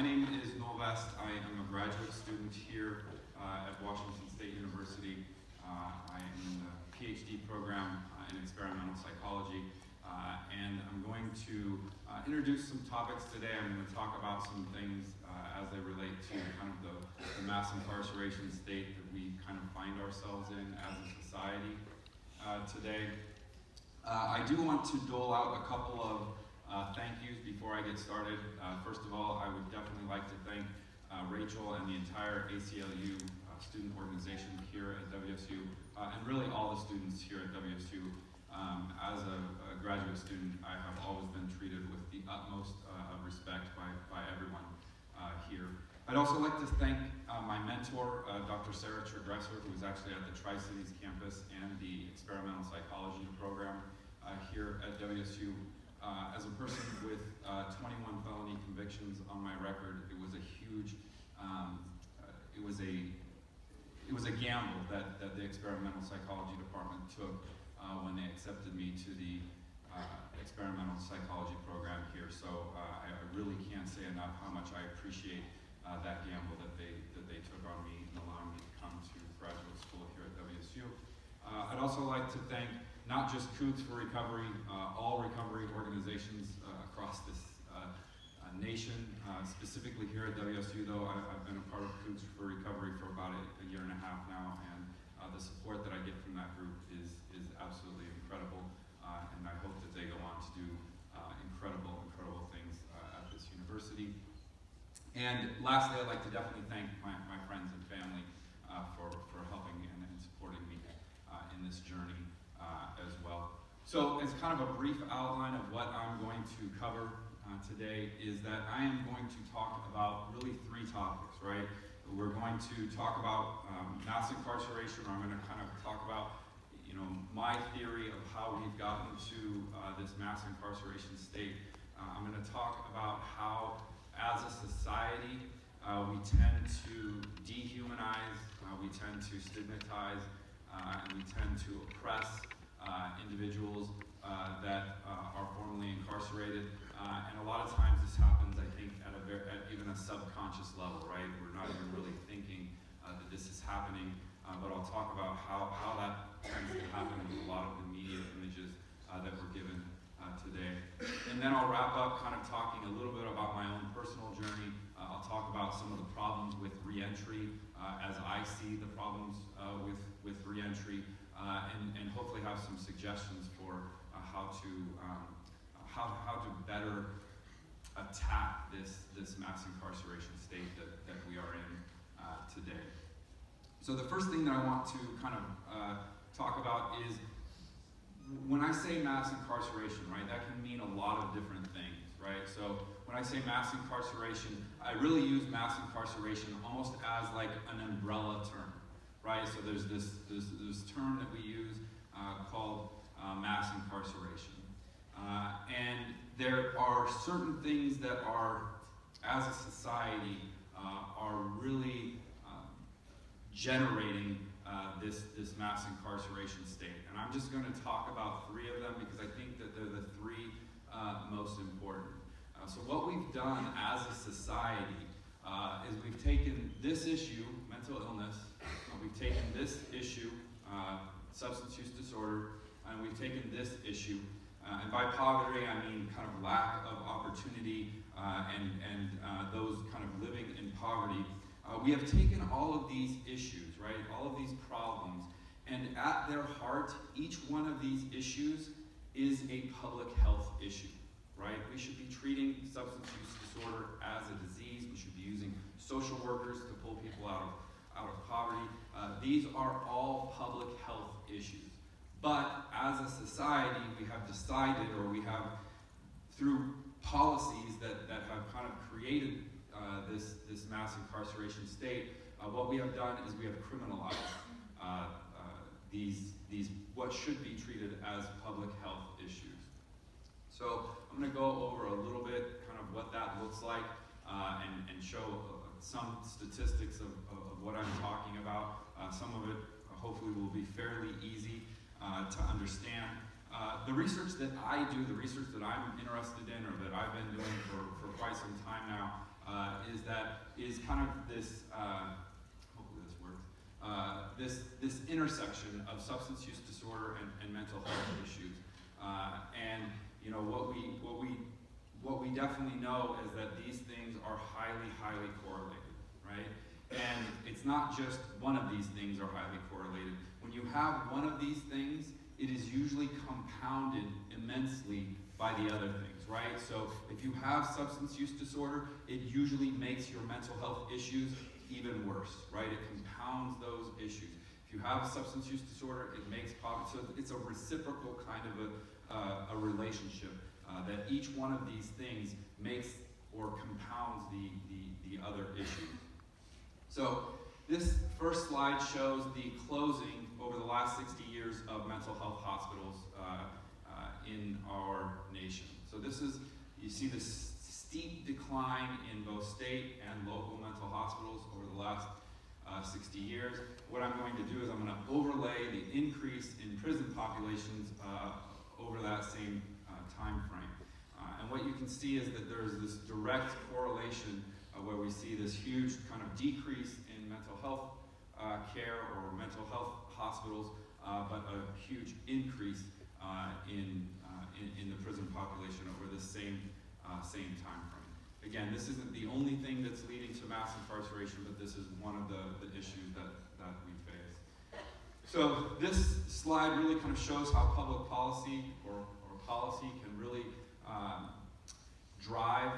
My name is Noel Vest. I am a graduate student here at Washington State University. I am in the PhD program in experimental psychology, and I'm going to introduce some topics today. I'm going to talk about some things as they relate to kind of the mass incarceration state that we kind of find ourselves in as a society today. I do want to dole out a couple of thank yous before I get started. First of all, I would definitely like to thank Rachel and the entire ACLU student organization here at WSU, and really all the students here at WSU. As a graduate student, I have always been treated with the utmost of respect by everyone here. I'd also like to thank my mentor, Dr. Sarah Tregresser, who is actually at the Tri-Cities campus and the experimental psychology program here at WSU. As a person with 21 felony convictions on my record, it was a huge, it was a gamble that the experimental psychology department took when they accepted me to the experimental psychology program here. So I really can't say enough how much I appreciate that gamble that they took on me and allowing me to come to graduate school here at WSU. I'd also like to thank not just Coots for Recovery, all recovery organizations across this nation, specifically here at WSU, though I've been a part of Coots for Recovery for about a year and a half now, and the support that I get from that group is absolutely incredible, and I hope that they go on to do incredible things at this university. And lastly, I'd like to definitely thank my friends and family for helping and supporting me in this journey as well. So as kind of a brief outline of what I'm going to cover today is that I am going to talk about really three topics, right? We're going to talk about mass incarceration. I'm going to kind of talk about, my theory of how we've gotten to this mass incarceration state. I'm going to talk about how, as a society, we tend to dehumanize, we tend to stigmatize, and we tend to oppress individuals that are formerly incarcerated, and a lot of times this happens, I think, at even a subconscious level, right? We're not even really thinking that this is happening, but I'll talk about how that tends to happen with a lot of the media images that we're given today. And then I'll wrap up kind of talking a little bit about my own personal journey. I'll talk about some of the problems with reentry as I see the problems with reentry, and hopefully have some suggestions for how to better attack this mass incarceration state that we are in today. So the first thing that I want to kind of talk about is, when I say mass incarceration, right, that can mean a lot of different things, right? So when I say mass incarceration, I really use mass incarceration almost as like an umbrella term, right? So there's this term that we use called mass incarceration. And there are certain things that are, as a society, are really generating this mass incarceration state. And I'm just going to talk about three of them because I think that they're the three most important. So what we've done as a society is we've taken this issue, mental illness, we've taken this issue, substance use disorder, and we've taken this issue, and by poverty I mean kind of lack of opportunity and those kind of living in poverty. We have taken all of these issues, right, all of these problems, and at their heart, each one of these issues is a public health issue, right? We should be treating substance use disorder as a disease. We should be using social workers to pull people out of poverty. These are all public health issues. But as a society, we have decided, or we have, through policies that have kind of created this mass incarceration state, what we have done is we have criminalized these what should be treated as public health issues. So I'm going to go over a little bit kind of what that looks like and show some statistics of what I'm talking about. Some of it hopefully will be fairly easy to understand. The research that I do, the research that I'm interested in, or that I've been doing for quite some time now, is that is kind of this, hopefully this works, this intersection of substance use disorder and mental health issues. And you know, what we definitely know is that these things are highly correlated, right? And it's not just one of these things are highly correlated. When you have one of these things, it is usually compounded immensely by the other things, right? So if you have substance use disorder, it usually makes your mental health issues even worse, right? It compounds those issues. If you have substance use disorder, it makes poverty. So it's a reciprocal kind of a relationship that each one of these things makes or compounds the other issues. So this first slide shows the closing over the last 60 years of mental health hospitals in our nation. So this is, you see this steep decline in both state and local mental hospitals over the last 60 years. What I'm going to do is I'm going to overlay the increase in prison populations over that same time frame. And what you can see is that there's this direct correlation where we see this huge kind of decrease in mental health care or mental health hospitals, but a huge increase in the prison population over this same time frame. Again, this isn't the only thing that's leading to mass incarceration, but this is one of the issues that we face. So this slide really kind of shows how public policy or policy can really drive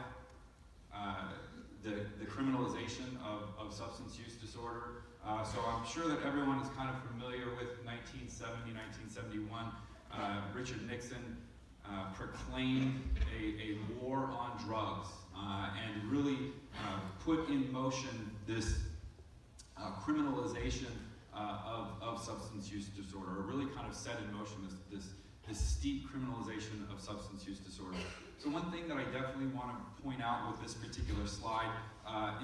the criminalization of substance use disorder. So I'm sure that everyone is kind of familiar with 1970, 1971. Richard Nixon proclaimed a war on drugs and really put in motion this criminalization of substance use disorder, or really kind of set in motion this steep criminalization of substance use disorder. So one thing that I definitely want to point out with this particular slide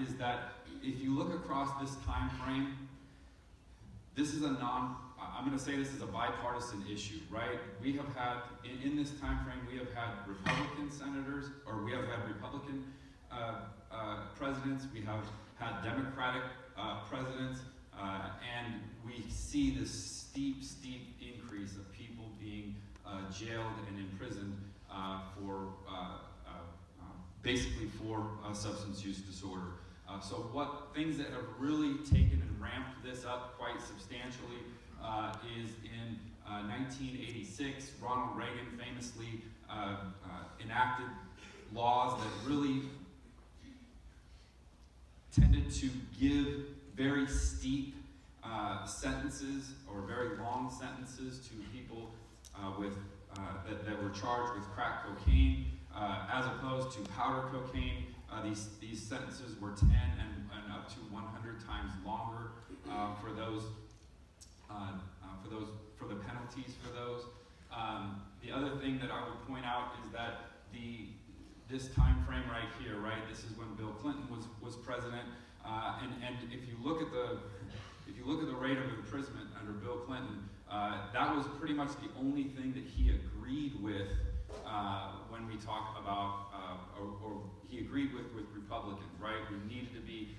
is that if you look across this time frame, this is I'm going to say this is a bipartisan issue, right? We have had, in this time frame, we have had Republican senators, or we have had Republican presidents, we have had Democratic presidents, and we see this steep increase of people being jailed and imprisoned basically for substance use disorder. So what things that have really taken and ramped this up quite substantially is in 1986, Ronald Reagan famously enacted laws that really tended to give very steep sentences or very long sentences to people that were charged with crack cocaine, as opposed to powder cocaine. These sentences were 10 and up to 100 times longer for the penalties for those. The other thing that I would point out is that this time frame right here, right? This is when Bill Clinton was president, and if you look at the rate of imprisonment under Bill Clinton, that was pretty much the only thing that he agreed with when we talk about, or he agreed with Republicans, right?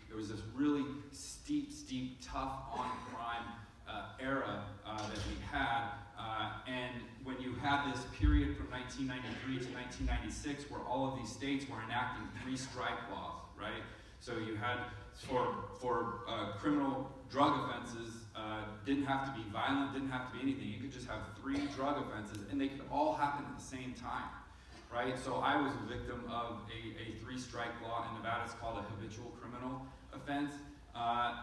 There was this really steep, tough on crime era that we had, and when you had this period from 1993 to 1996 where all of these states were enacting 3-strike laws, right? So you had, for criminal drug offenses, didn't have to be violent, didn't have to be anything. You could just have 3 drug offenses, and they could all happen at the same time, right? So I was a victim of a 3-strike law in Nevada. It's called a habitual criminal offense,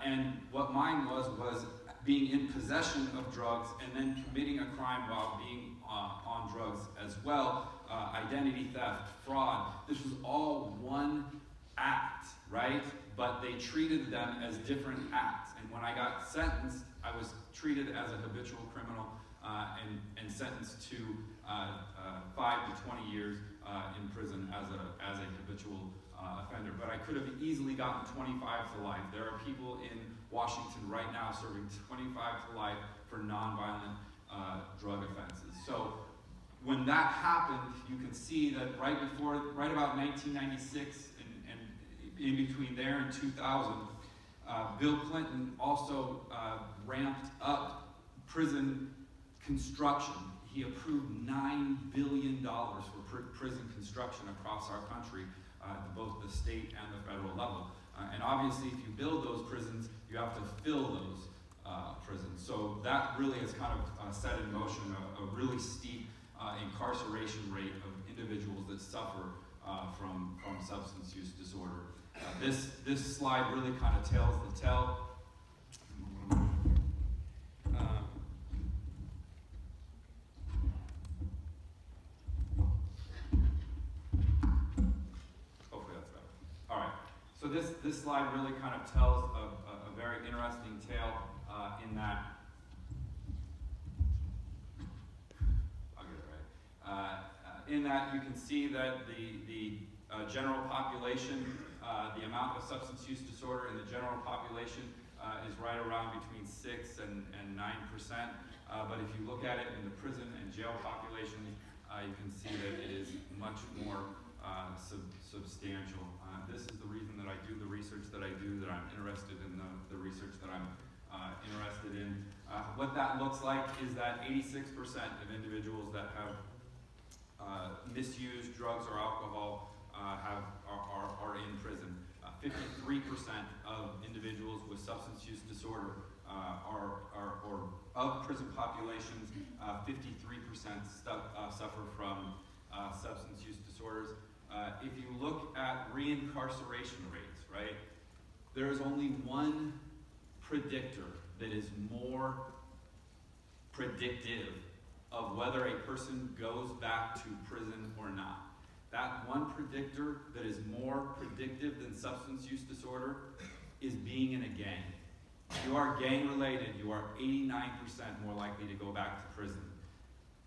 and what mine was being in possession of drugs and then committing a crime while being on drugs as well, identity theft, fraud. This was all one act, right? But they treated them as different acts. And when I got sentenced, I was treated as a habitual criminal and sentenced to 5 to 20 years in prison as a habitual offender. But I could have easily gotten 25 to life. There are people in Washington right now serving 25 to life for nonviolent drug offenses. So when that happened, you can see that right about 1996 and in between there and 2000, Bill Clinton also ramped up prison construction. He approved $9 billion for prison construction across our country, at both the state and the federal level. And obviously, if you build those prisons, you have to fill those prisons. So that really has kind of set in motion a really steep incarceration rate of individuals that suffer from substance use disorder. This slide really kind of tells the tale. Hopefully that's better. All right. So this slide really kind of tells a very interesting tale in that. I'll get it right. In that you can see that the general population, the amount of substance use disorder in the general population is right around between 6 and 9%. But if you look at it in the prison and jail population, you can see that it is much more substantial. This is the reason that I do the research that I do, that I'm interested in the research that I'm interested in. What that looks like is that 86% of individuals that have misused drugs or alcohol are in prison. 53% of individuals with substance use disorder or of prison populations, 53% suffer from substance use disorders. If you look at reincarceration rates, right, there is only one predictor that is more predictive of whether a person goes back to prison or not. That one predictor that is more predictive than substance use disorder is being in a gang. If you are gang related, you are 89% more likely to go back to prison.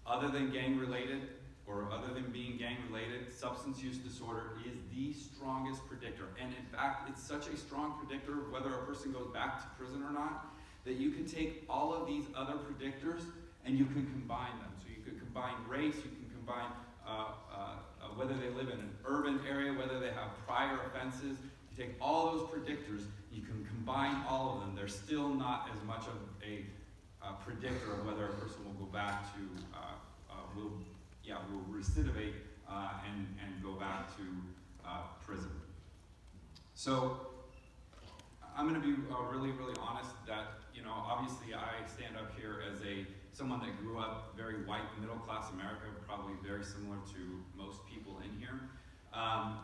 Other than gang related, or other than being gang related, substance use disorder is the strongest predictor. And in fact, it's such a strong predictor of whether a person goes back to prison or not, that you can take all of these other predictors and you can combine them. So you can combine race, you can combine whether they live in an urban area, whether they have prior offenses. You take all those predictors, you can combine all of them. They're still not as much of a predictor of whether a person will go back to, will recidivate and go back to prison. So I'm going to be really honest that, obviously I stand up here as someone that grew up very white, middle class America, probably very similar to most people in here.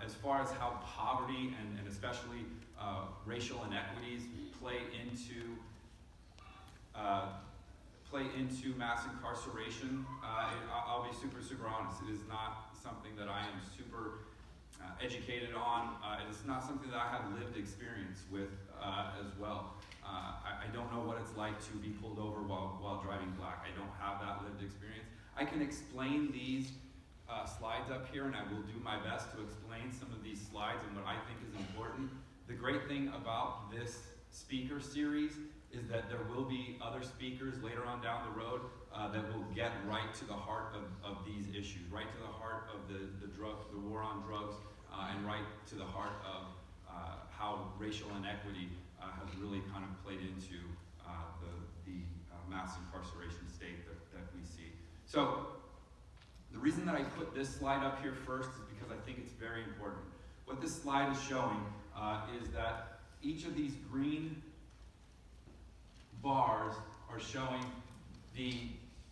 As far as how poverty and especially racial inequities play into mass incarceration, I'll be super honest. It is not something that I am super educated on. It's not something that I have lived experience with as well. I don't know what it's like to be pulled over while driving black. I don't have that lived experience. I can explain these slides up here, and I will do my best to explain some of these slides and what I think is important. The great thing about this speaker series is that there will be other speakers later on down the road that will get right to the heart of these issues, right to the heart of the war on drugs, and right to the heart of how racial inequity has really kind of played into the mass incarceration state that we see. So the reason that I put this slide up here first is because I think it's very important. What this slide is showing is that each of these green bars are showing the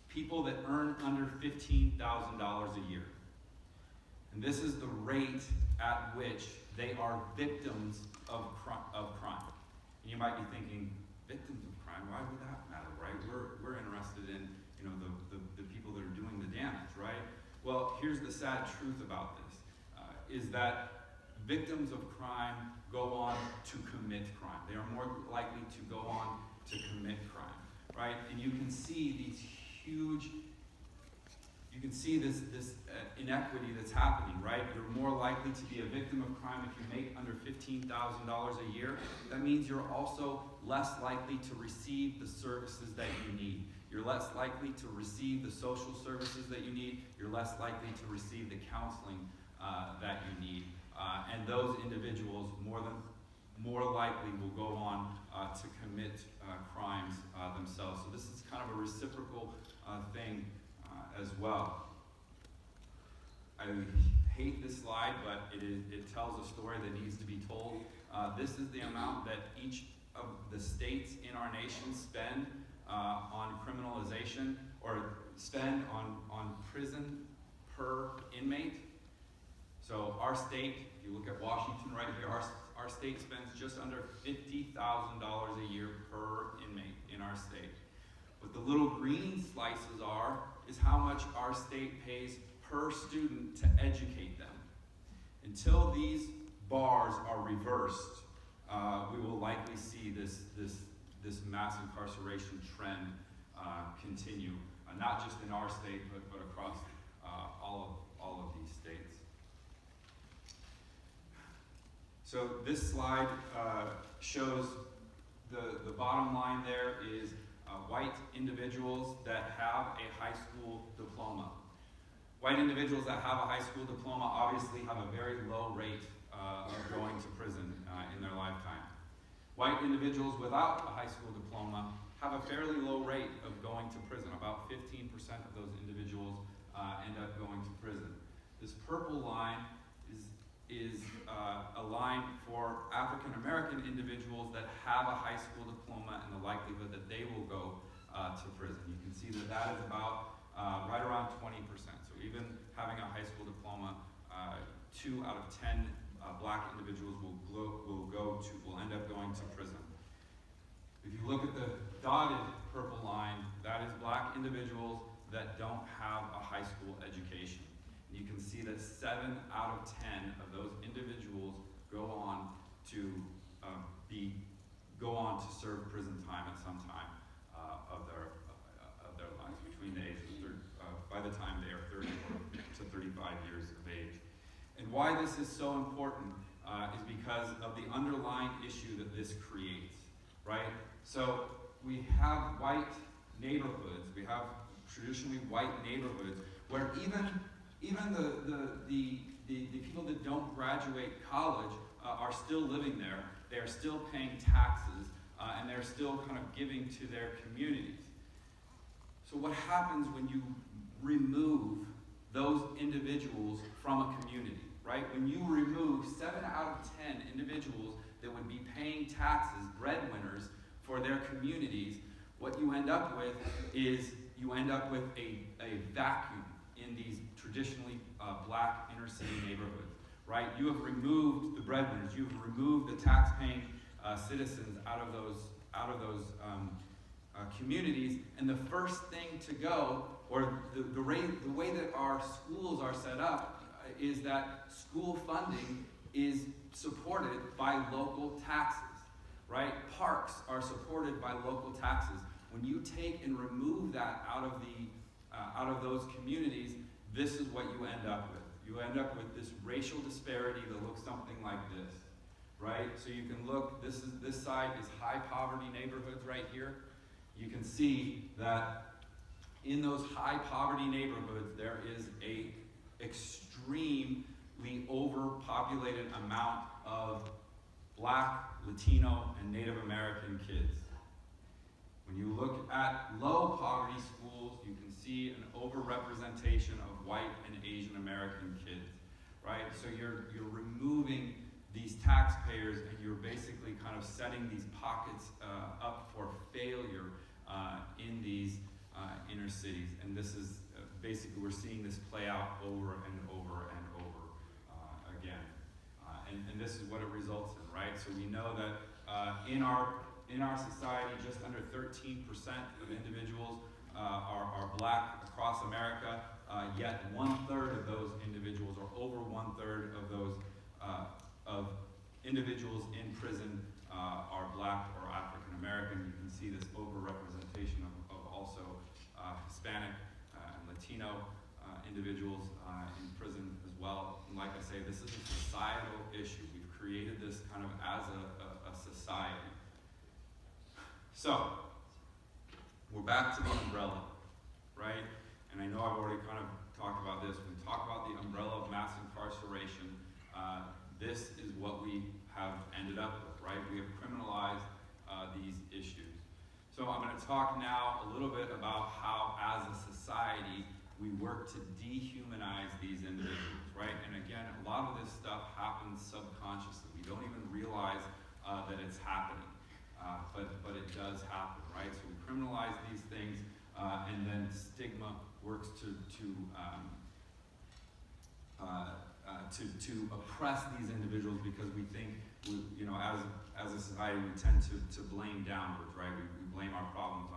people that earn under $15,000 a year. And this is the rate at which they are victims of crime. And you might be thinking, victims of crime, why would that matter, right? We're interested in the people that are doing the damage, right? Well, here's the sad truth about this, is that victims of crime go on to commit crime. They are more likely to go on to commit crime, right? And you can see these huge, this inequity that's happening, right? You're more likely to be a victim of crime if you make under $15,000 a year. That means you're also less likely to receive the services that you need. You're less likely to receive the social services that you need. You're less likely to receive the counseling that you need. And and those individuals more likely will go on to commit crimes themselves. So this is kind of a reciprocal thing as well. I hate this slide, but it tells a story that needs to be told. This is the amount that each of the states in our nation spend on criminalization, or spend on prison per inmate. So our state, if you look at Washington right here, our state spends just under $50,000 a year per inmate in our state. What the little green slices is how much our state pays per student to educate them. Until these bars are reversed, we will likely see this mass incarceration trend continue, not just in our state, but across all of these states. So this slide shows the bottom line there is white individuals that have a high school diploma. White individuals that have a high school diploma obviously have a very low rate of going to prison in their lifetime. White individuals without a high school diploma have a fairly low rate of going to prison. About 15% of those individuals end up going to prison. This purple line is a line for African American individuals that have a high school diploma and the likelihood that they will go to prison. You can see that is about right around 20%. So even having a high school diploma, 2 out of 10 black individuals will end up going to prison. If you look at the dotted purple line, that is black individuals that don't have a high school education. You can see that 7 out of 10 of those individuals go on to serve prison time at some time of their lives, between the ages by the time they are 30 to 35 years of age. And why this is so important is because of the underlying issue that this creates, right? So we have white neighborhoods, we have traditionally white neighborhoods where even the people that don't graduate college are still living there. They are still paying taxes, and they're still kind of giving to their communities. So what happens when you remove those individuals from a community, right? When you remove 7 out of 10 individuals that would be paying taxes, breadwinners for their communities, what you end up with is you end up with a vacuum in these traditionally black inner city neighborhoods, right? You have removed the breadwinners, you have removed the tax-paying citizens out of those communities, and the first thing to go, or the way that our schools are set up, is that school funding is supported by local taxes, right? Parks are supported by local taxes. When you take and remove that out of those communities, this is what you end up with. You end up with this racial disparity that looks something like this, right? So you can look, this side is high poverty neighborhoods right here. You can see that in those high poverty neighborhoods, there is a extremely overpopulated amount of Black, Latino, and Native American kids. When you look at low poverty schools, you can see an overrepresentation of white and Asian American kids, right? So you're removing these taxpayers, and you're basically kind of setting these pockets up for failure in these inner cities. And this is basically, we're seeing this play out over and over and over again. And this is what it results in, right? So we know that in our society, just under 13% of individuals are black across America, yet 1/3 of those individuals, or over 1/3 of those of individuals in prison are black or African American. You can see this overrepresentation of also Hispanic and Latino individuals in prison as well. And like I say, this is a societal issue. We've created this kind of as a society. So, we're back to the umbrella, right? And I know I've already kind of talked about this. When we talk about the umbrella of mass incarceration, this is what we have ended up with, right? We have criminalized these issues. So I'm going to talk now a little bit about how, as a society, we work to dehumanize these individuals, right? And again, a lot of this stuff happens subconsciously. We don't even realize that it's happening, but it does happen, right? So we criminalize these things, and then stigma works to oppress these individuals because we think, as a society, we tend to blame downwards, right? We blame our problems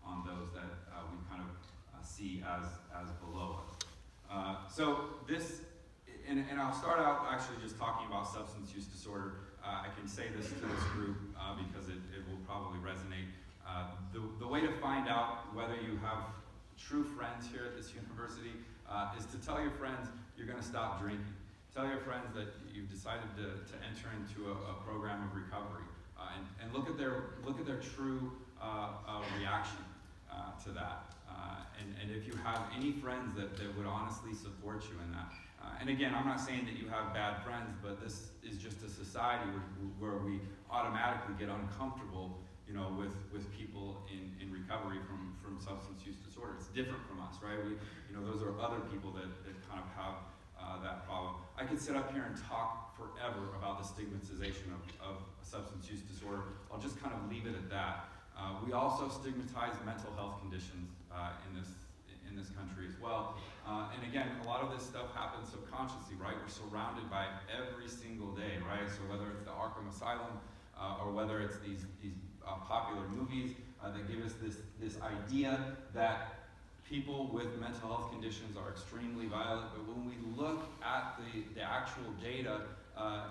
on those that we kind of see as below us. So this, and I'll start out actually just talking about substance use disorder. I can say this to this group because it will probably resonate. The way to find out whether you have true friends here at this university is to tell your friends you're going to stop drinking. Tell your friends that you've decided to enter into a program of recovery, and look at their true reaction to that. And if you have any friends that would honestly support you in that. And again, I'm not saying that you have bad friends, but this is just a society where we automatically get uncomfortable, with people in recovery from substance use disorder. It's different from us, right? Those are other people that kind of have that problem. I could sit up here and talk forever about the stigmatization of substance use disorder. I'll just kind of leave it at that. We also stigmatize mental health conditions in this country as well. And again, a lot of this stuff happens subconsciously, right? We're surrounded by it every single day, right? So whether it's the Arkham Asylum or whether it's these popular movies that give us this idea that people with mental health conditions are extremely violent, but when we look at the actual data,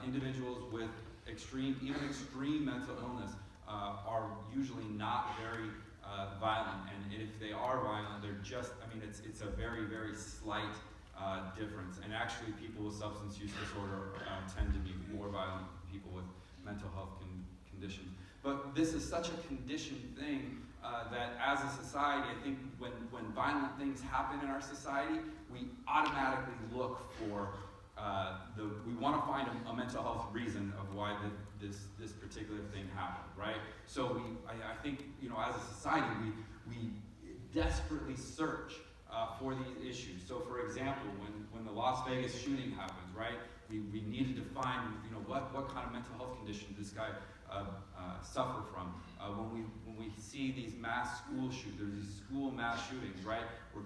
individuals with even extreme mental illness are usually not very violent, and if they are violent, they're it's a very, very slight difference. And actually, people with substance use disorder tend to be more violent than people with mental health conditions. But this is such a conditioned thing that as a society, I think when violent things happen in our society, we automatically look for we want to find a mental health reason of why this particular thing happened, right? So I think, as a society, we desperately search for these issues. So for example, when the Las Vegas shooting happens, right, we needed to find, what kind of mental health condition this guy suffer from. When we see these mass school shootings, these school mass shootings, right? He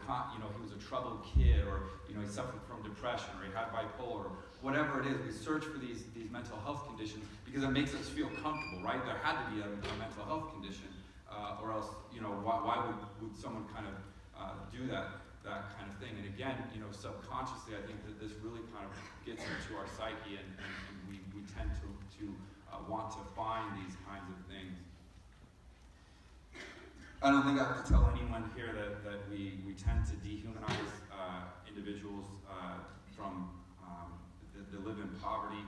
was a troubled kid, or he suffered from depression, or he had bipolar, or whatever it is. We search for these mental health conditions because it makes us feel comfortable, right? There had to be a mental health condition, or else, why would someone kind of do that kind of thing? And again, subconsciously, I think that this really kind of gets into our psyche, and we tend to want to find these kinds of things. I don't think I have to tell anyone here that we tend to dehumanize individuals from that live in poverty,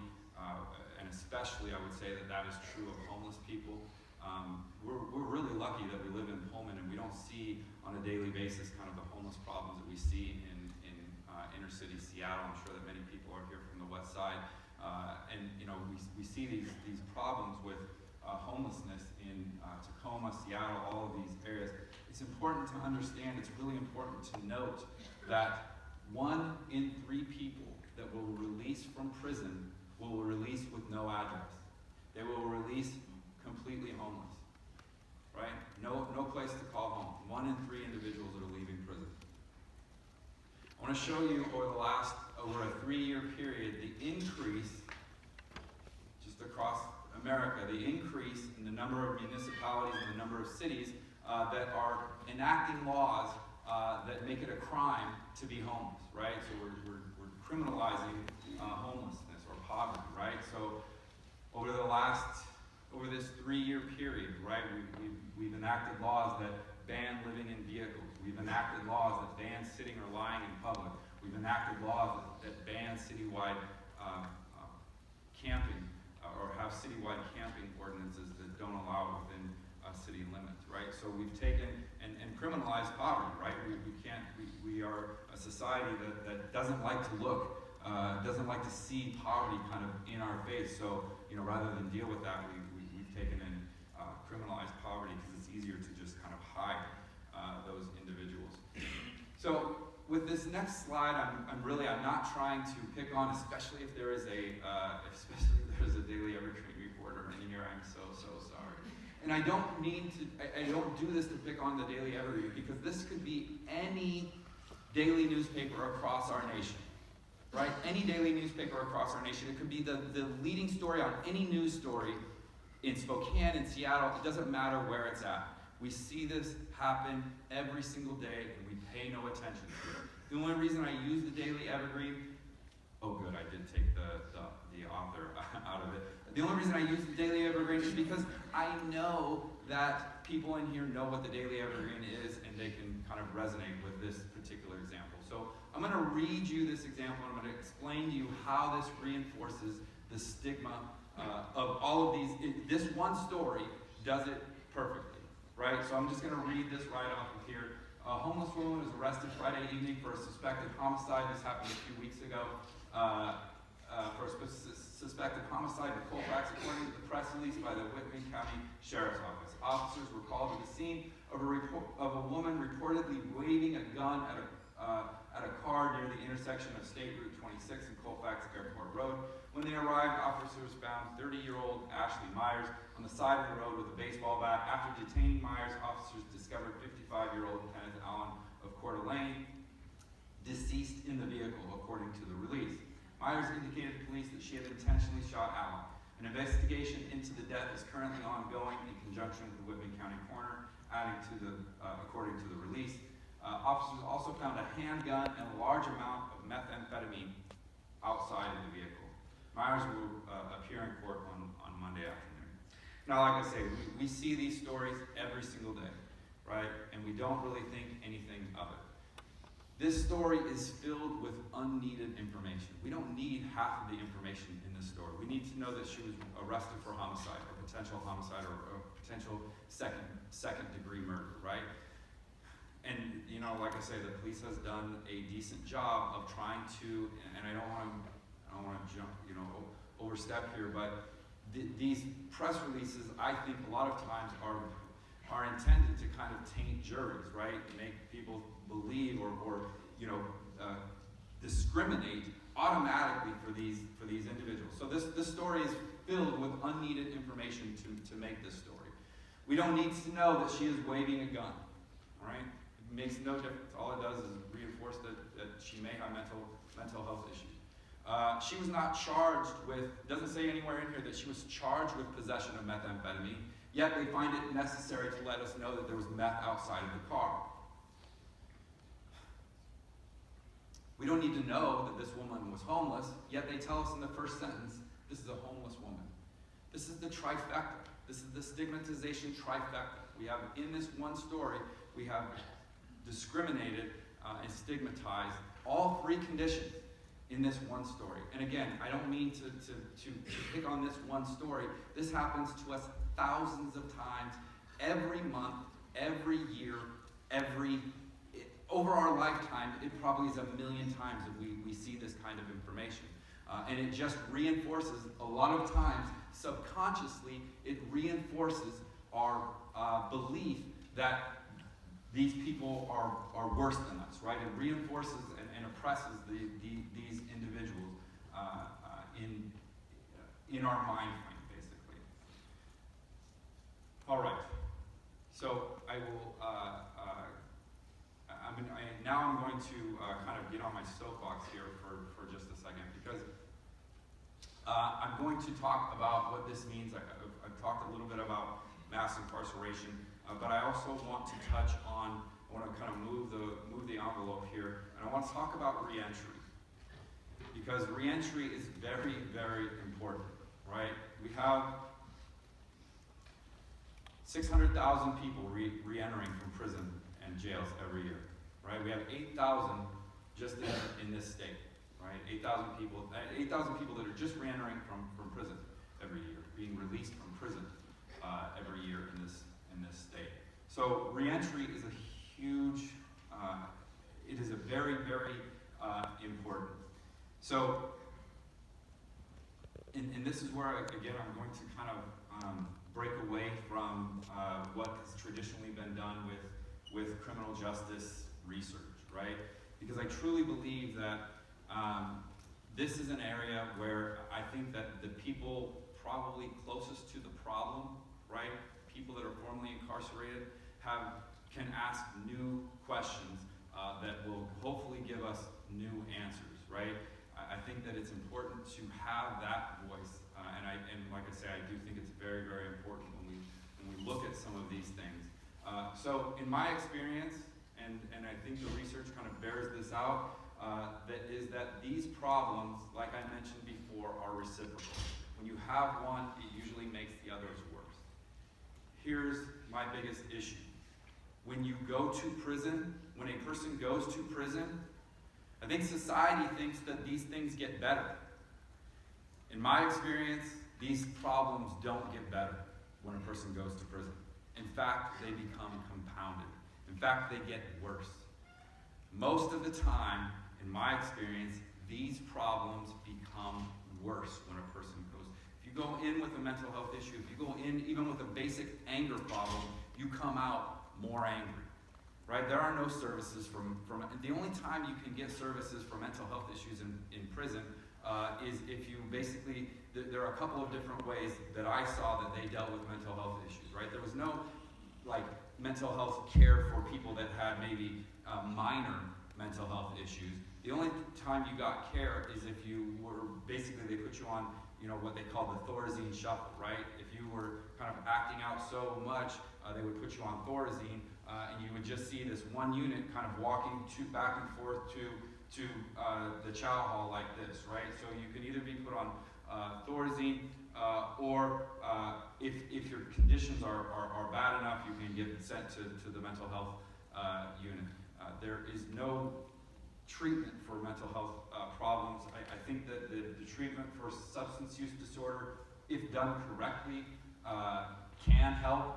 and especially I would say that is true of homeless people. We're really lucky that we live in Pullman and we don't see on a daily basis kind of the homeless problems that we see in inner city Seattle. I'm sure that many people are here from the west side, and we see these problems with homelessness in Tacoma, Seattle, all of these areas. It's important to understand, it's really important to note that 1 in 3 people that will release from prison will release with no address. They will release completely homeless, right? No place to call home. 1 in 3 individuals that are leaving prison. I want to show you over a 3-year period, the increase, just across America, the increase in the number of municipalities and the number of cities that are enacting laws that make it a crime to be homeless, right? So we're criminalizing homelessness or poverty, right? So over this 3-year period, right, we've enacted laws that ban living in vehicles. We've enacted laws that ban sitting or lying in public. We've enacted laws that ban citywide camping, or have citywide camping ordinances that don't allow within city limits, right? So we've taken and criminalized poverty, right? We are a society that doesn't like to look doesn't like to see poverty kind of in our face. So, rather than deal with that, we've taken and criminalized poverty because it's easier to just kind of hide those individuals. So with this next slide, I'm not trying to pick on, especially if there is a daily evergreen reporter in here. I'm so sorry. And I don't do this to pick on the daily evergreen, because this could be any daily newspaper across our nation. Right? Any daily newspaper across our nation. It could be the leading story on any news story in Spokane, in Seattle. It doesn't matter where it's at. We see this happen every single day, and we pay no attention to it. The only reason I use the Daily Evergreen, oh good, I did take the author out of it. The only reason I use the Daily Evergreen is because I know that people in here know what the Daily Evergreen is, and they can kind of resonate with this particular example. So I'm going to read you this example, and I'm going to explain to you how this reinforces the stigma of all of these. This one story does it perfectly, right? So I'm just going to read this right off of here. A homeless woman was arrested Friday evening for a suspected homicide. This happened a few weeks ago. For a suspected homicide in Colfax, according to the press release by the Whitman County Sheriff's Office. Officers were called to the scene of a woman reportedly waving a gun at a car near the intersection of State Route 26 and Colfax Airport Road. When they arrived, officers found 30-year-old Ashley Myers on the side of the road with a baseball bat. After detaining Myers, officers discovered 55-year-old Kenneth Allen of Coeur d'Alene deceased in the vehicle, according to the release. Myers indicated to police that she had intentionally shot Allen. An investigation into the death is currently ongoing in conjunction with the Whitman County coroner, according to the release. Officers also found a handgun and a large amount of methamphetamine outside of the vehicle. Myers will appear in court on Monday afternoon. Now, like I say, we see these stories every single day, right? And we don't really think anything of it. This story is filled with unneeded information. We don't need half of the information in this story. We need to know that she was arrested for homicide, or potential homicide, or potential second degree murder, right? And like I say, the police has done a decent job of trying to, and I don't want to jump, overstep here, but these press releases, I think a lot of times are intended to kind of taint juries, right? Make people believe or discriminate automatically for these individuals. So this story is filled with unneeded information to make this story. We don't need to know that she is waving a gun, right? It makes no difference. All it does is reinforce that she may have mental health issues. She was not charged with, doesn't say anywhere in here that she was charged with possession of methamphetamine, yet they find it necessary to let us know that there was meth outside of the car. We don't need to know that this woman was homeless, yet they tell us in the first sentence, this is a homeless woman. This is the trifecta. This is the stigmatization trifecta. We have, in this one story, we have discriminated and stigmatized all three conditions in this one story. And again, I don't mean to pick on this one story. This happens to us thousands of times, every month, every year, over our lifetime. It probably is a million times that we see this kind of information. And it just reinforces, a lot of times, subconsciously, it reinforces our belief that these people are worse than us, right? It reinforces and oppresses these individuals in our mind frame, basically. All right. So I will. Now I'm going to kind of get on my soapbox here for just a second, because I'm going to talk about what this means. I've talked a little bit about mass incarceration, but I also want to touch on. I want to kind of move the envelope here, and I want to talk about reentry, because reentry is very, very important, right? We have 600,000 people re-entering from prison and jails every year, right? We have 8,000 just in this state, right? 8,000 people that are just re-entering from prison every year, being released from prison every year in this state. So reentry is a huge, it is a very, very important. So, and this is where, again, I'm going to kind of break away from what has traditionally been done with criminal justice research, right? Because I truly believe that this is an area where I think that the people probably closest to the problem, right? People that are formerly incarcerated can ask new questions that will hopefully give us new answers, right? I think that it's important to have that voice, and like I say, I do think it's very, very important when we look at some of these things. So in my experience, and I think the research kind of bears this out, that these problems, like I mentioned before, are reciprocal. When you have one, it usually makes the others worse. Here's my biggest issue. When you go to prison, when a person goes to prison, I think society thinks that these things get better. In my experience, these problems don't get better when a person goes to prison. In fact, they become compounded. In fact, they get worse. Most of the time, in my experience, these problems become worse when a person goes. If you go in with a mental health issue, if you go in even with a basic anger problem, you come out more angry. Right? There are no services from the only time you can get services for mental health issues in prison is if you basically, there are a couple of different ways that I saw that they dealt with mental health issues, right? There was no like mental health care for people that had maybe minor mental health issues. The only time you got care is if you were, basically they put you on, what they call the Thorazine shuffle, right? If you were kind of acting out so much, they would put you on Thorazine, and you would just see this one unit kind of walking back and forth to the chow hall like this, right? So you can either be put on Thorazine, or if your conditions are bad enough, you can get sent to the mental health unit. There is no treatment for mental health problems. I think that the treatment for substance use disorder, if done correctly, can help.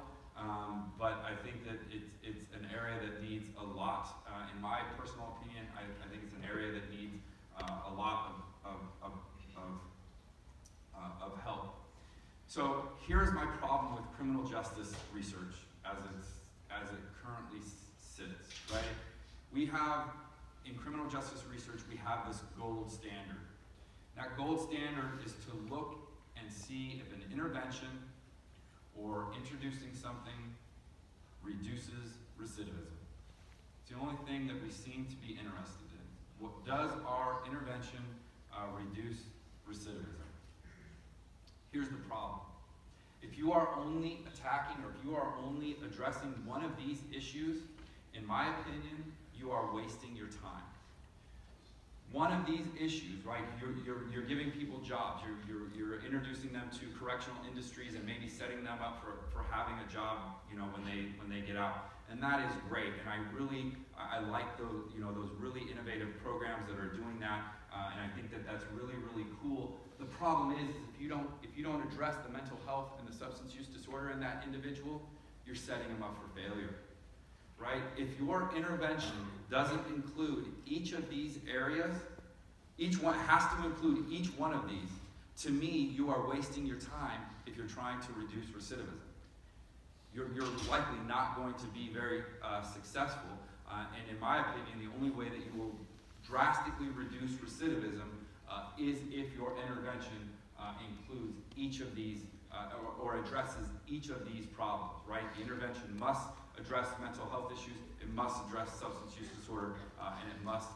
But I think that it's an area that needs a lot. In my personal opinion, I think it's an area that needs a lot of help. So here's my problem with criminal justice research as it currently sits, right? We have, in criminal justice research, we have this gold standard. That gold standard is to look and see if an intervention or introducing something reduces recidivism. It's the only thing that we seem to be interested in. Does our intervention reduce recidivism? Here's the problem. If you are only attacking, or if you are only addressing one of these issues, in my opinion, you are wasting your time. One of these issues, right? You're giving people jobs. You're introducing them to correctional industries and maybe setting them up for having a job, when they get out. And that is great. And I like those really innovative programs that are doing that. And I think that that's really, really cool. The problem is if you don't address the mental health and the substance use disorder in that individual, you're setting them up for failure. Right? If your intervention doesn't include each of these areas, each one has to include each one of these. To me, you are wasting your time if you're trying to reduce recidivism. You're likely not going to be very successful. And in my opinion, the only way that you will drastically reduce recidivism is if your intervention includes each of these or addresses each of these problems, right? The intervention must address mental health issues, it must address substance use disorder, and it must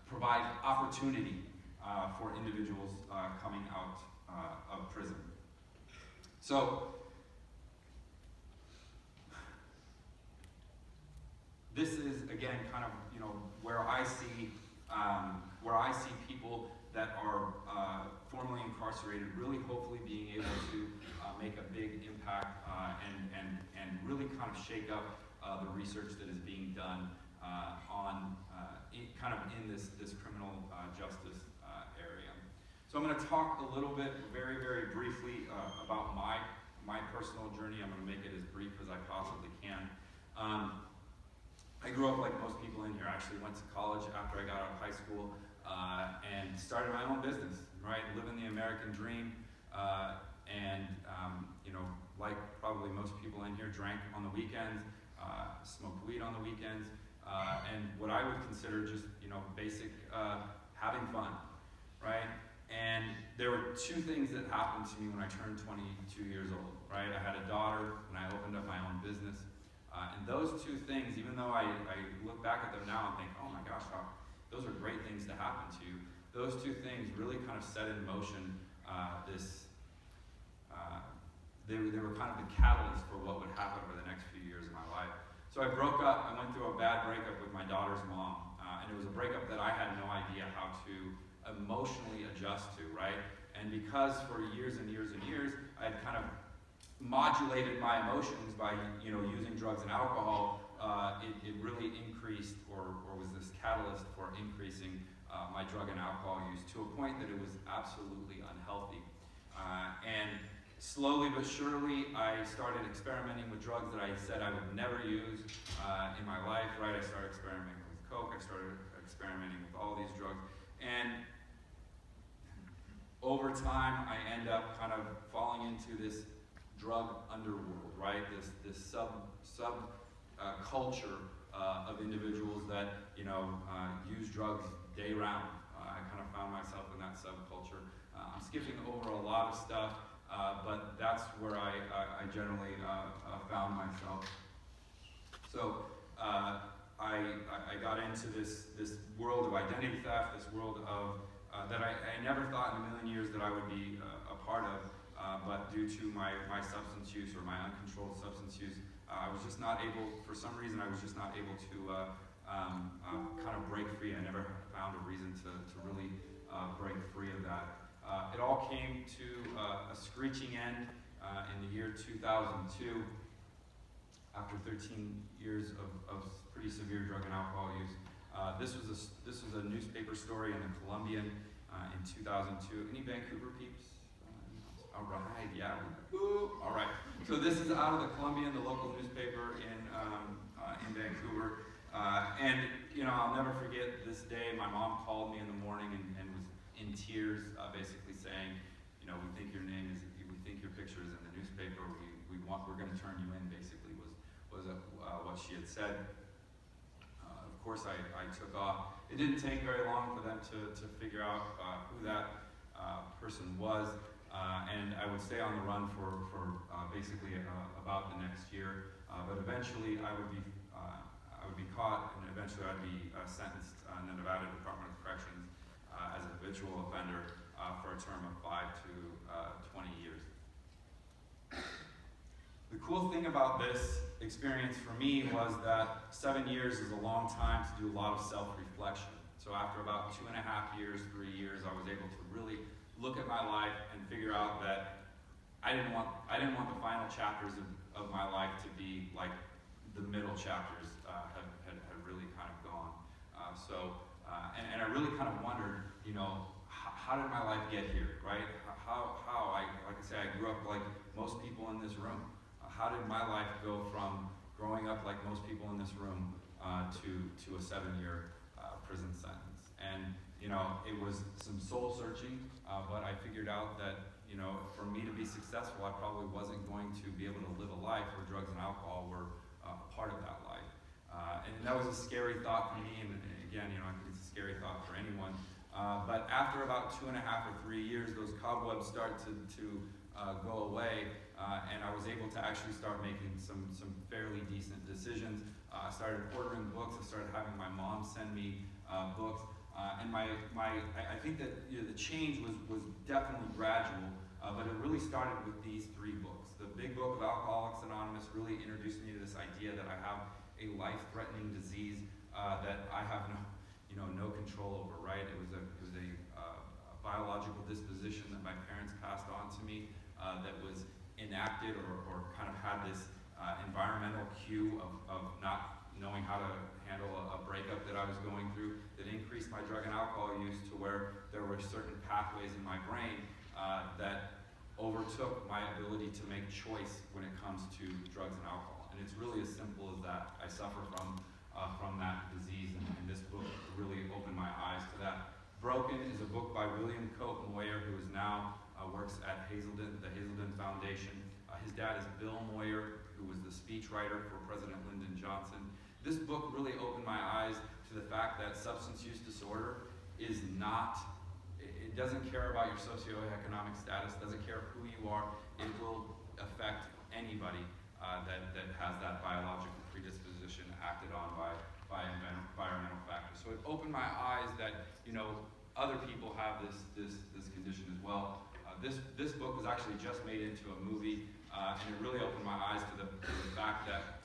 provide opportunity for individuals coming out of prison. So, this is again kind of where I see people that are formerly incarcerated really hopefully being able to make a big impact and really kind of shake up the research that is being done in this criminal justice area. So I'm going to talk a little bit, very, very briefly, about my personal journey. I'm going to make it as brief as I possibly can. I grew up like most people in here. I actually went to college after I got out of high school. and started my own business, right? Living the American dream, and like probably most people in here, drank on the weekends, smoked weed on the weekends, and what I would consider just basic having fun, right? And there were two things that happened to me when I turned 22 years old, right? I had a daughter when I opened up my own business, and those two things, even though I look back at them now and think, oh my gosh, those are great things to happen to you, those two things really kind of set in motion they were kind of the catalyst for what would happen over the next few years of my life. So I broke up. I went through a bad breakup with my daughter's mom, and it was a breakup that I had no idea how to emotionally adjust to, right? And because for years and years and years, I had kind of modulated my emotions by using drugs and alcohol, it really increased or was this catalyst for increasing my drug and alcohol use to a point that it was absolutely unhealthy. And slowly but surely, I started experimenting with drugs that I said I would never use in my life, right? I started experimenting with coke, I started experimenting with all these drugs, and over time, I end up kind of falling into this drug underworld, right? This sub culture of individuals that use drugs day round. I kind of found myself in that subculture. I'm skipping over a lot of stuff, but that's where I generally found myself. So I got into this world of identity theft, this world of that I never thought in a million years that I would be a part of, but due to my substance use or my uncontrolled substance use, I was just not able, for some reason I was just not able to kind of break free. I never found a reason to really break free of that. It all came to a screeching end in the year 2002, after 13 years of pretty severe drug and alcohol use. This was a newspaper story in the Columbian in 2002. Any Vancouver peeps? All right, yeah. Ooh, all right. So this is out of the Columbian, the local newspaper in Vancouver. And I'll never forget this day. My mom called me in the morning and was in tears, basically saying, we think your picture is in the newspaper. We're going to turn you in. Basically, was what she had said. Of course, I took off. It didn't take very long for them to figure out who that person was, and I would stay on the run for basically about the next year. But eventually, I would be caught, and eventually I'd be sentenced in the Nevada Department of Corrections as a habitual offender for a term of 5 to 20 years. The cool thing about this experience for me was that 7 years is a long time to do a lot of self-reflection. So after about 2.5 years, 3 years, I was able to really look at my life and figure out that I didn't want the final chapters of my life to be like the middle chapters had really kind of gone. And I really kind of wondered, how did my life get here, right? Like I say, I grew up like most people in this room. How did my life go from growing up like most people in this room to a 7-year prison sentence? And it was some soul searching, but I figured out that for me to be successful, I probably wasn't going to be able to live a life where drugs and alcohol were a part of that life. And that was a scary thought for me, and again, I think it's a scary thought for anyone. But after about 2.5 or 3 years, those cobwebs started to go away, and I was able to actually start making some fairly decent decisions. I started ordering books. I started having my mom send me books, and I think that the change was definitely gradual, but it really started with these 3 books. The big book of Alcoholics Anonymous really introduced me to this idea that I have a life-threatening disease that I have no control over. Right? It was a biological disposition that my parents passed on to me that was enacted or kind of had this environmental cue of not knowing how to handle a breakup that I was going through that increased my drug and alcohol use to where there were certain pathways in my brain that overtook my ability to make choice when it comes to drugs and alcohol. And it's really as simple as that. I suffer from that disease, and this book really opened my eyes to that. Broken is a book by William Cope Moyer, who is now works at the Hazelden Foundation. His dad is Bill Moyer, who was the speechwriter for President Lyndon Johnson. This book really opened my eyes to the fact that substance use disorder is not, it doesn't care about your socioeconomic status, doesn't care who you are. It will affect anybody that has that biological predisposition acted on by environmental factors. So it opened my eyes that, other people have this condition as well. This book was actually just made into a movie, and it really opened my eyes to the fact that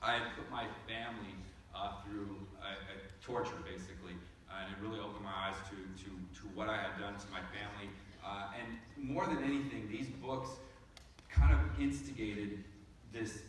I had put my family through a torture, basically, and it really opened my eyes to what I had done to my family. And more than anything, these books kind of instigated this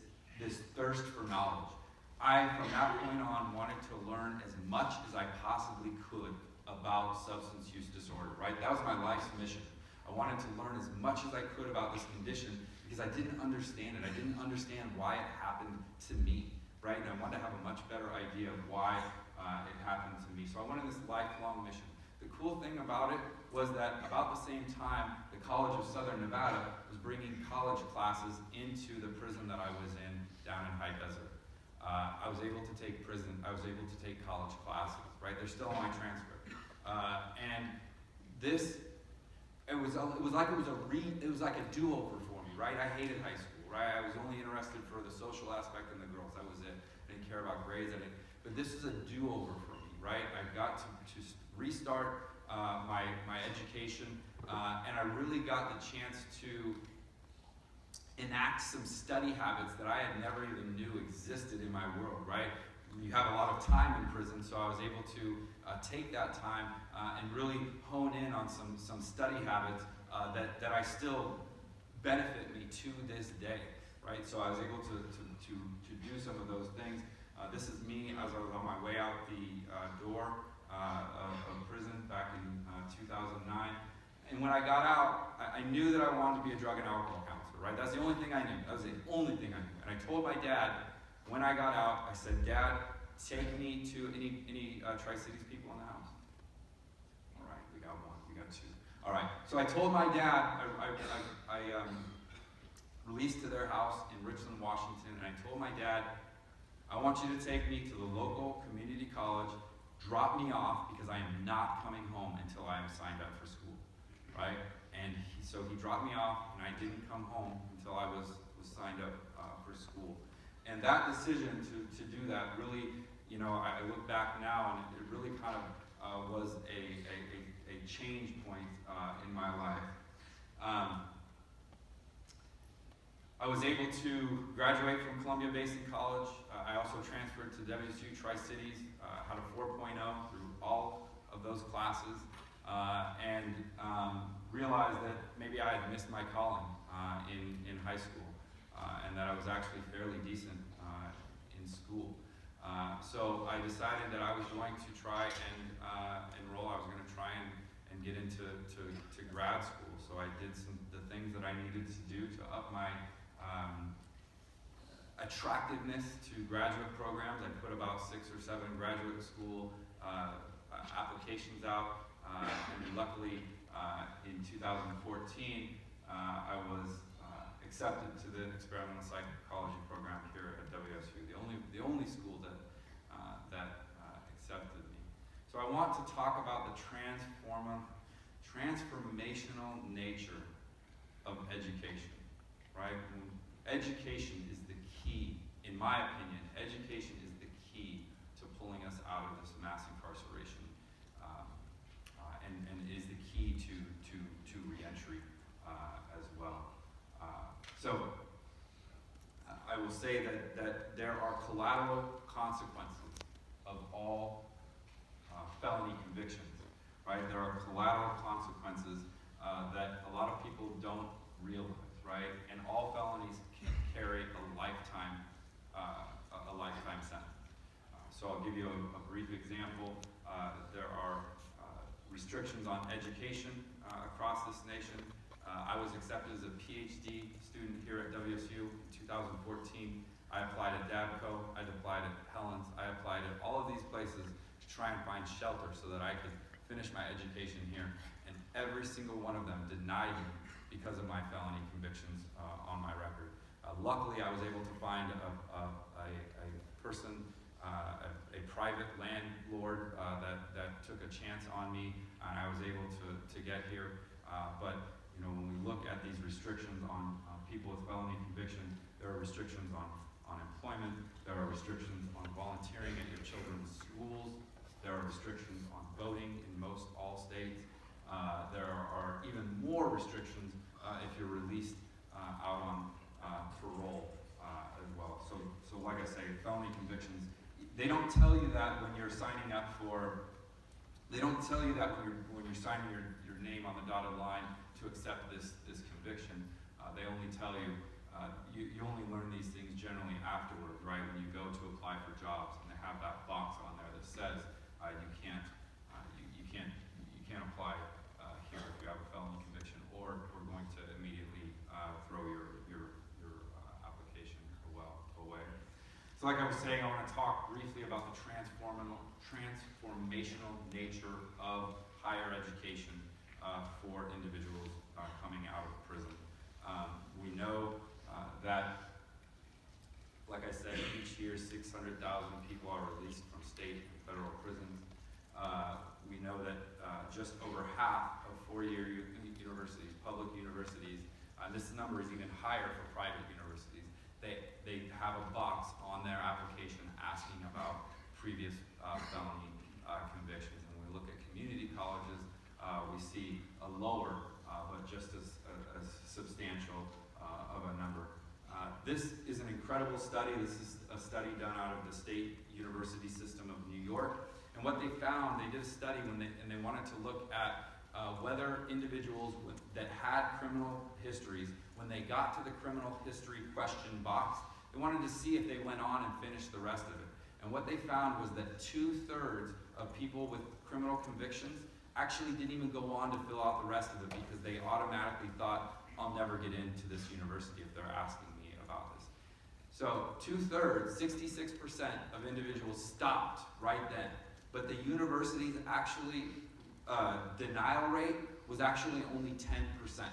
thirst for knowledge. I, from that point on, wanted to learn as much as I possibly could about substance use disorder, right? That was my life's mission. I wanted to learn as much as I could about this condition because I didn't understand it. I didn't understand why it happened to me, right? And I wanted to have a much better idea of why it happened to me. So I went on this lifelong mission. The cool thing about it was that about the same time, the College of Southern Nevada was bringing college classes into the prison that I was in down in High Desert. I was able to take college classes, right? They're still on my transcript. And this, it was like a do-over for me, right? I hated high school, right? I was only interested for the social aspect and the girls. That was it. I didn't care about grades. But this is a do-over for me, right? I got to restart my education, and I really got the chance to enact some study habits that I had never even knew existed in my world, right? You have a lot of time in prison, so I was able to take that time and really hone in on some study habits that I still benefit me to this day, right? So I was able to do some of those things. This is me as I was on my way out the door of prison back in 2009. And when I got out, I knew that I wanted to be a drug and alcohol counselor, right? That's the only thing I knew. That was the only thing I knew. And I told my dad, when I got out, I said, Dad, take me to any Tri-Cities people in the house. All right, we got one, we got two. All right, so I told my dad, I released to their house in Richland, Washington, and I told my dad, I want you to take me to the local community college, drop me off, because I am not coming home until I am signed up for school, right? And so he dropped me off, and I didn't come home until I was signed up for school. And that decision to do that really, I look back now, and it really kind of was a change point in my life. I was able to graduate from Columbia Basin College. I also transferred to WSU Tri-Cities, had a 4.0 through all of those classes, and realized that maybe I had missed my calling in high school, and that I was actually fairly decent in school. So I decided that I was going to try and enroll. I was going to try and get into grad school. So I did the things that I needed to do to up my attractiveness to graduate programs. I put about 6 or 7 graduate school applications out, and luckily in 2014 I was accepted to the experimental psychology program here at WSU, the only school that accepted me. So I want to talk about the transformational nature of education, right? Education is the key, in my opinion, education is the key to pulling us out of this mass incarceration, and is the key to reentry as well. So I will say that there are collateral consequences of all felony convictions, right? There are collateral consequences that a lot of people don't realize, right? And all felonies can carry a lifetime sentence. So I'll give you a brief example. There are restrictions on education across this nation. I was accepted as a PhD student here at WSU in 2014. I applied at DABCO, I applied at Helen's, I applied at all of these places to try and find shelter so that I could finished my education here, and every single one of them denied me because of my felony convictions on my record. Luckily, I was able to find a person, a private landlord that took a chance on me, and I was able to get here. But you know, when we look at these restrictions on people with felony convictions, there are restrictions on employment, there are restrictions on volunteering at your children's schools, there are restrictions on voting in most all states. There are even more restrictions if you're released out on parole as well. So like I say, felony convictions, they don't tell you that when you're signing up for, they don't tell you that when you're signing your name on the dotted line to accept this conviction. They only tell you, you only learn these things generally afterwards, right? When you go to apply for jobs and they have that box on there that says you can't apply here if you have a felony conviction, or we're going to immediately throw your application away. So like I was saying, I want to talk briefly about the transformational nature of higher education for individuals coming out of prison. We know that, like I said, each year 600,000 people are released from state and federal prisons. We know that just over half of four-year universities, public universities, this number is even higher for private universities, they have a box on their application asking about previous felony convictions. And when we look at community colleges, we see a lower, but just as substantial of a number. This is an incredible study. This is a study done out of the State University System of New York. And what they found, they did a study and they wanted to look at whether individuals that had criminal histories, when they got to the criminal history question box, they wanted to see if they went on and finished the rest of it. And what they found was that 2/3 of people with criminal convictions actually didn't even go on to fill out the rest of it because they automatically thought, I'll never get into this university if they're asking me about this. So 2/3, 66% of individuals stopped right then. But the university's actually denial rate was actually only 10%.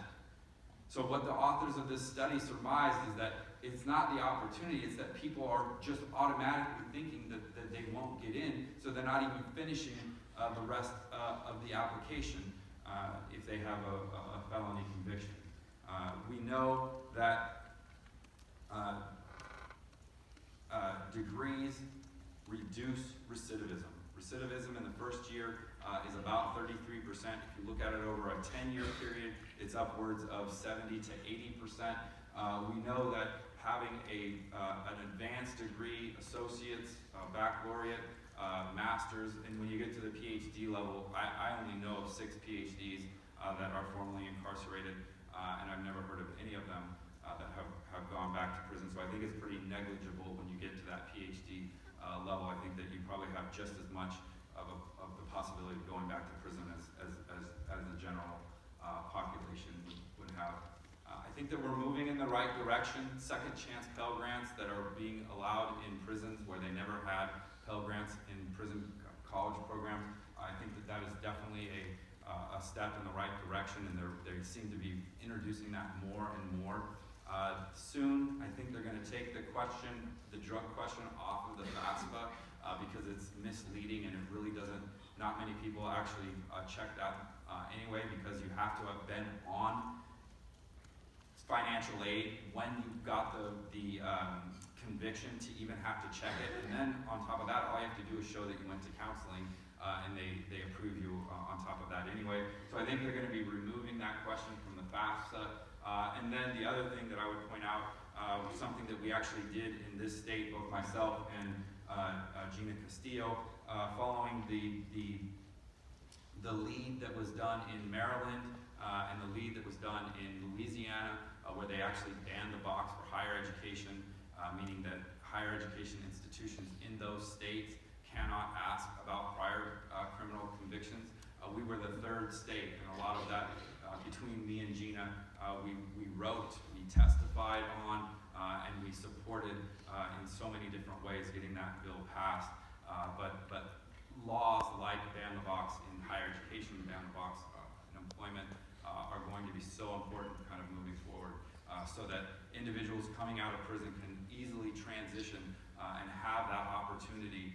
So what the authors of this study surmised is that it's not the opportunity, it's that people are just automatically thinking that they won't get in, so they're not even finishing the rest of the application if they have a felony conviction. We know that degrees reduce recidivism. Recidivism in the first year is about 33%. If you look at it over a 10-year period, it's upwards of 70 to 80%. We know that having an advanced degree, associates, baccalaureate, master's, and when you get to the PhD level, I only know of 6 PhDs that are formerly incarcerated, and I've never heard of any of them that have gone back to prison. So I think it's pretty negligible when you get to that PhD level. I think that you probably have just as much of the possibility of going back to prison as the general population would have. I think that we're moving in the right direction. Second chance Pell Grants that are being allowed in prisons where they never had Pell Grants in prison college programs. I think that is definitely a step in the right direction, and they seem to be introducing that more and more. Soon, I think they're going to take the drug question off of the FAFSA because it's misleading and it really doesn't, not many people actually check that anyway, because you have to have been on financial aid when you got the conviction to even have to check it. And then on top of that, all you have to do is show that you went to counseling and they approve you on top of that anyway. So I think they're going to be removing that question from the FAFSA. And then the other thing that I would point out was something that we actually did in this state, both myself and Gina Castillo, following the lead that was done in Maryland and the lead that was done in Louisiana, where they actually banned the box for higher education, meaning that higher education institutions in those states cannot ask about prior criminal convictions. We were the 3rd state, and a lot of that, between me and Gina, we wrote, we testified on, and we supported in so many different ways getting that bill passed. But laws like ban the box in higher education, ban the box in employment are going to be so important kind of moving forward, so that individuals coming out of prison can easily transition and have that opportunity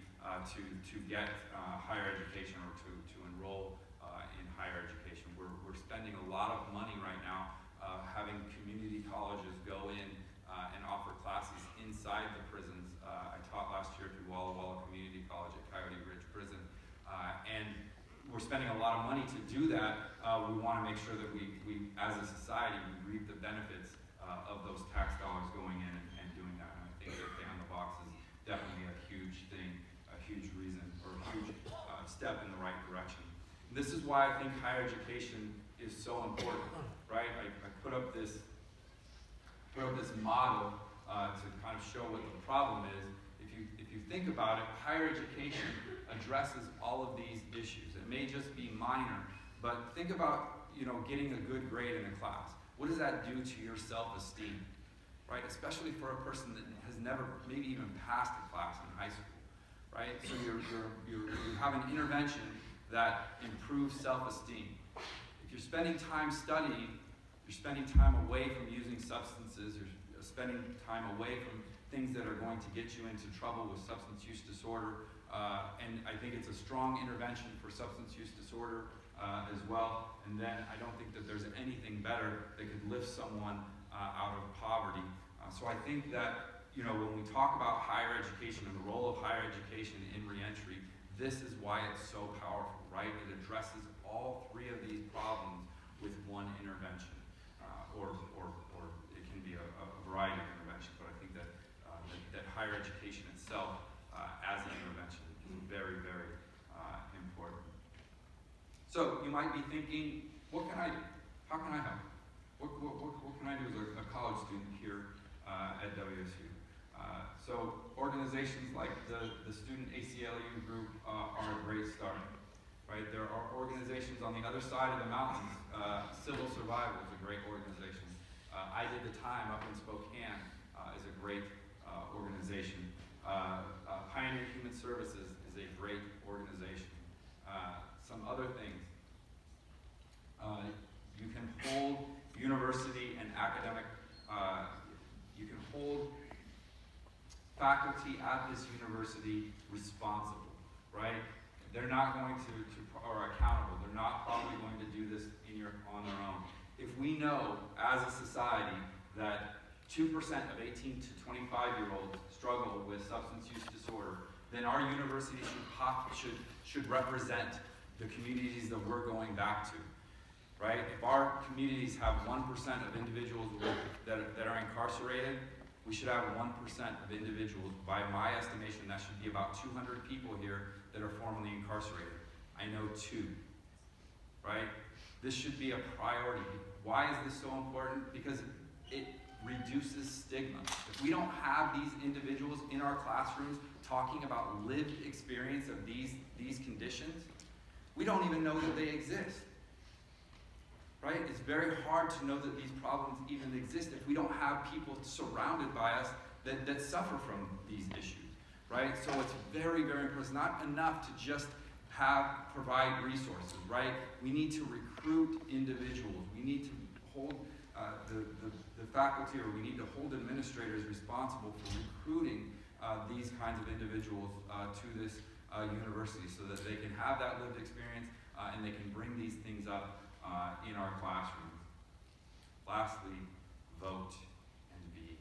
to get higher education or to enroll in higher education. We're spending a lot of money right now having community colleges go in and offer classes inside the prisons. I taught last year through Walla Walla Community College at Coyote Ridge Prison, and we're spending a lot of money to do that. We want to make sure that we as a society, we reap the benefits of those tax dollars going in and doing that. And I think that ban the box is definitely a huge thing, a huge reason, or a huge step in the right direction. And this is why I think higher education is so important, right? I put up this model to kind of show what the problem is. If you think about it, higher education addresses all of these issues. It may just be minor, but think about, getting a good grade in a class. What does that do to your self-esteem, right? Especially for a person that has never maybe even passed a class in high school, right? So you have an intervention that improves self-esteem. If you're spending time studying, you're spending time away from using substances, you're spending time away from things that are going to get you into trouble with substance use disorder. And I think it's a strong intervention for substance use disorder as well. And then I don't think that there's anything better that could lift someone out of poverty. So I think that, when we talk about higher education and the role of higher education in reentry, this is why it's so powerful, right? It addresses all three of these problems with one intervention. Or it can be a variety of interventions, but I think that higher education itself as an intervention is very, very important. So you might be thinking, what can I do? How can I help? What can I do as a college student here at WSU? So organizations like the student ACLU group are a great start, right? There are organizations on the other side of the mountains. Civil Survival is a great organization. I Did the Time up in Spokane is a great organization. Pioneer Human Services is a great organization. Some other things. You can hold university and academic, you can hold faculty at this university responsible, right? They're not going to or accountable. They're not probably going to do this on their own. If we know as a society that 2% of 18 to 25-year-olds struggle with substance use disorder, then our university should represent the communities that we're going back to, right? If our communities have 1% of individuals that are incarcerated, we should have 1% of individuals. By my estimation, that should be about 200 people here that are formerly incarcerated. I know 2, right? This should be a priority. Why is this so important? Because it reduces stigma. If we don't have these individuals in our classrooms talking about lived experience of these conditions, we don't even know that they exist, right? It's very hard to know that these problems even exist if we don't have people surrounded by us that suffer from these issues, right? So it's very, very important. It's not enough to just provide resources, right? We need to recruit individuals. We need to hold the faculty, or we need to hold administrators responsible for recruiting these kinds of individuals to this university so that they can have that lived experience and they can bring these things up in our classrooms. Lastly, vote and be